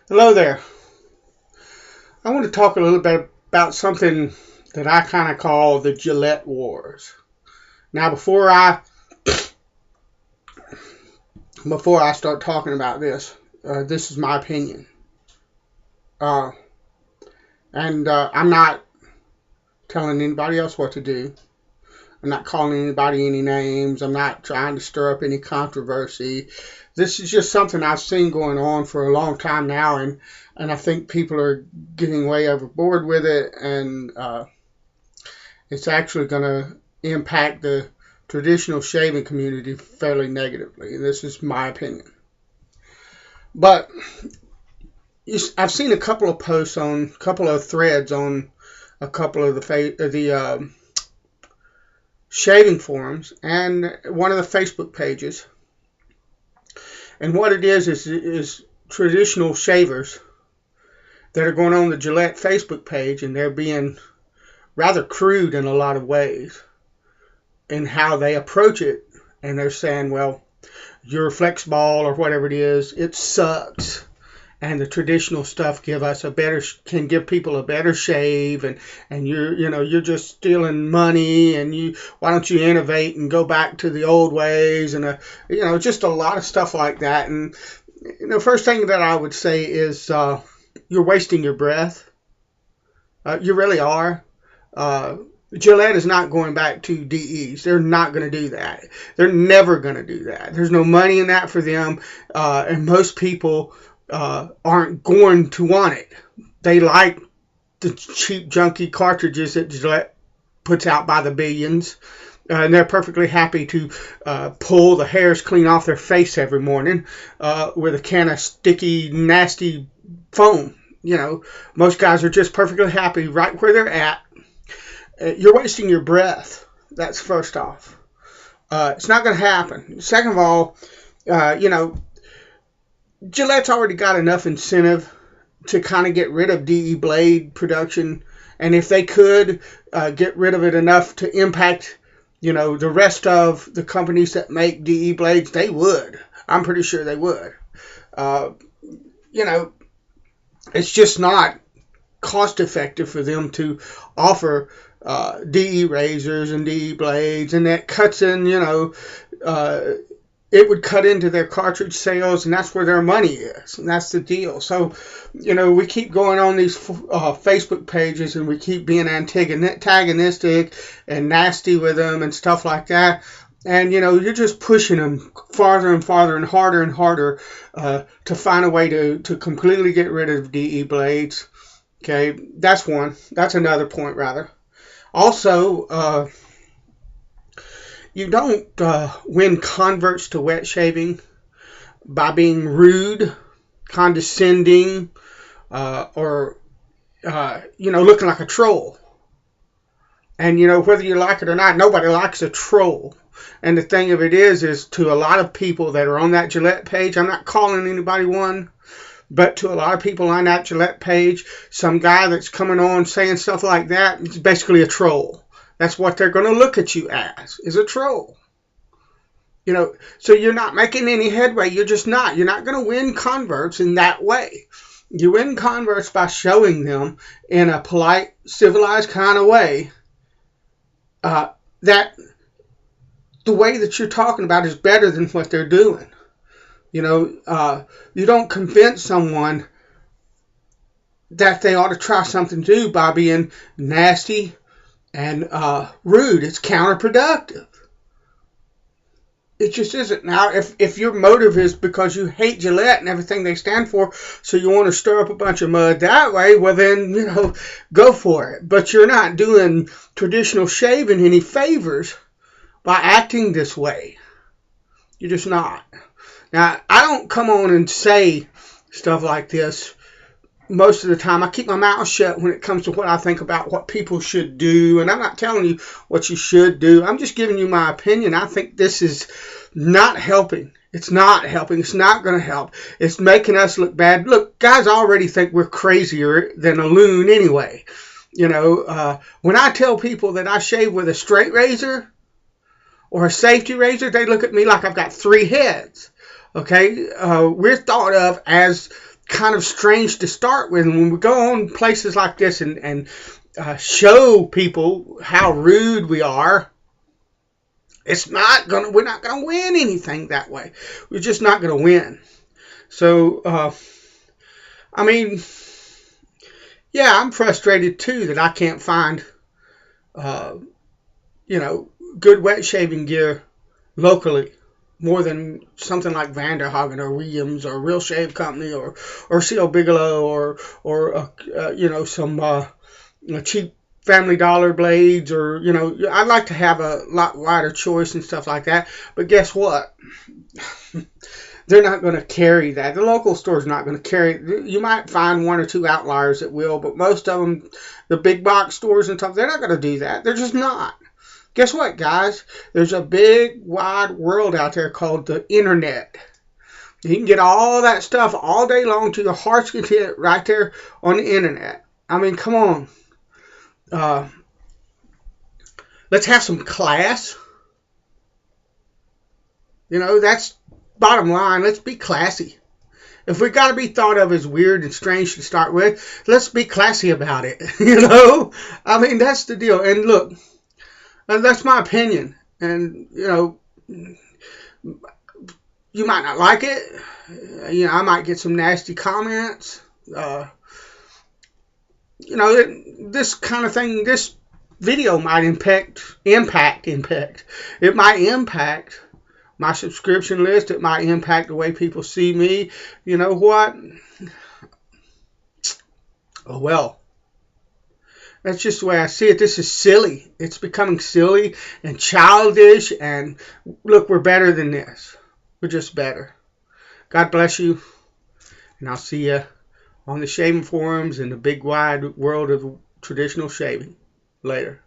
Hello there. I want to talk a little bit about something that I kind of call the Gillette Wars. Now, before I start talking about this, this is my opinion, uh, and I'm not telling anybody else what to do. I'm not calling anybody any names. I'm not trying to stir up any controversy. This is just something I've seen going on for a long time now, and I think people are getting way overboard with it, and it's actually going to impact the traditional shaving community fairly negatively. This is my opinion. But I've seen a couple of posts on, a couple of threads on a couple of the shaving forums and one of the Facebook pages. And what it is traditional shavers that are going on the Gillette Facebook page, and they're being rather crude in a lot of ways in how they approach it. And they're saying, well, your flex ball or whatever it is, it sucks. And the traditional stuff can give people a better shave, and you're just stealing money, and why don't you innovate and go back to the old ways, and just a lot of stuff like that. And the first thing that I would say is you're wasting your breath. You really are. Gillette is not going back to DEs. They're not going to do that. They're never going to do that. There's no money in that for them, and most people aren't going to want it. They like the cheap, junky cartridges that Gillette puts out by the billions, and they're perfectly happy to pull the hairs clean off their face every morning with a can of sticky, nasty foam. Most guys are just perfectly happy right where they're at. You're wasting your breath. That's first off. It's not going to happen. Second of all, Gillette's already got enough incentive to kind of get rid of DE blade production, and if they could get rid of it enough to impact, the rest of the companies that make DE blades, they would. I'm pretty sure they would. It's just not cost effective for them to offer DE razors and DE blades, and that cuts in, it would cut into their cartridge sales, and that's where their money is, and that's the deal. So, we keep going on these Facebook pages, and we keep being antagonistic and nasty with them and stuff like that. And, you're just pushing them farther and farther and harder to find a way to completely get rid of DE blades. Okay, that's one. That's another point, rather. Also, you don't win converts to wet shaving by being rude, condescending, or looking like a troll. And, whether you like it or not, nobody likes a troll. And the thing of it is to a lot of people that are on that Gillette page, I'm not calling anybody one, but to a lot of people on that Gillette page, some guy that's coming on saying stuff like that is basically a troll. That's what they're going to look at you as, is a troll. So you're not making any headway. You're just not. You're not going to win converts in that way. You win converts by showing them in a polite, civilized kind of way that the way that you're talking about is better than what they're doing. You don't convince someone that they ought to try something new by being nasty and rude. It's counterproductive. It just isn't. Now, if your motive is because you hate Gillette and everything they stand for, so you want to stir up a bunch of mud that way, well then, go for it. But you're not doing traditional shaving any favors by acting this way. You're just not. Now, I don't come on and say stuff like this most of the time. I keep my mouth shut when it comes to what I think about what people should do. And I'm not telling you what you should do. I'm just giving you my opinion. I think this is not helping. It's not helping. It's not going to help. It's making us look bad. Look, guys already think we're crazier than a loon anyway. When I tell people that I shave with a straight razor or a safety razor, they look at me like I've got three heads. Okay? We're thought of as kind of strange to start with. And when we go on places like this and show people how rude we are, we're not gonna win anything that way. We're just not gonna win. So I mean, yeah, I'm frustrated too that I can't find good wet shaving gear locally, more than something like Vanderhagen or Williams or Real Shave Company or C.O. Bigelow or some cheap Family Dollar blades, or I'd like to have a lot wider choice and stuff like that. But guess what? They're not going to carry that. The local store's not going to carry. You might find one or two outliers that will, but most of them, the big box stores and stuff, they're not going to do that. They're just not. Guess what, guys? There's a big, wide world out there called the internet. You can get all that stuff all day long to your heart's content right there on the internet. I mean, come on. Let's have some class. That's bottom line. Let's be classy. If we got to be thought of as weird and strange to start with, let's be classy about it. I mean, that's the deal. And look, that's my opinion. And, you might not like it. I might get some nasty comments. This kind of thing, this video might impact. It might impact my subscription list. It might impact the way people see me. You know what? Oh, well. That's just the way I see it. This is silly. It's becoming silly and childish. And look, we're better than this. We're just better. God bless you. And I'll see you on the shaving forums in the big wide world of traditional shaving. Later.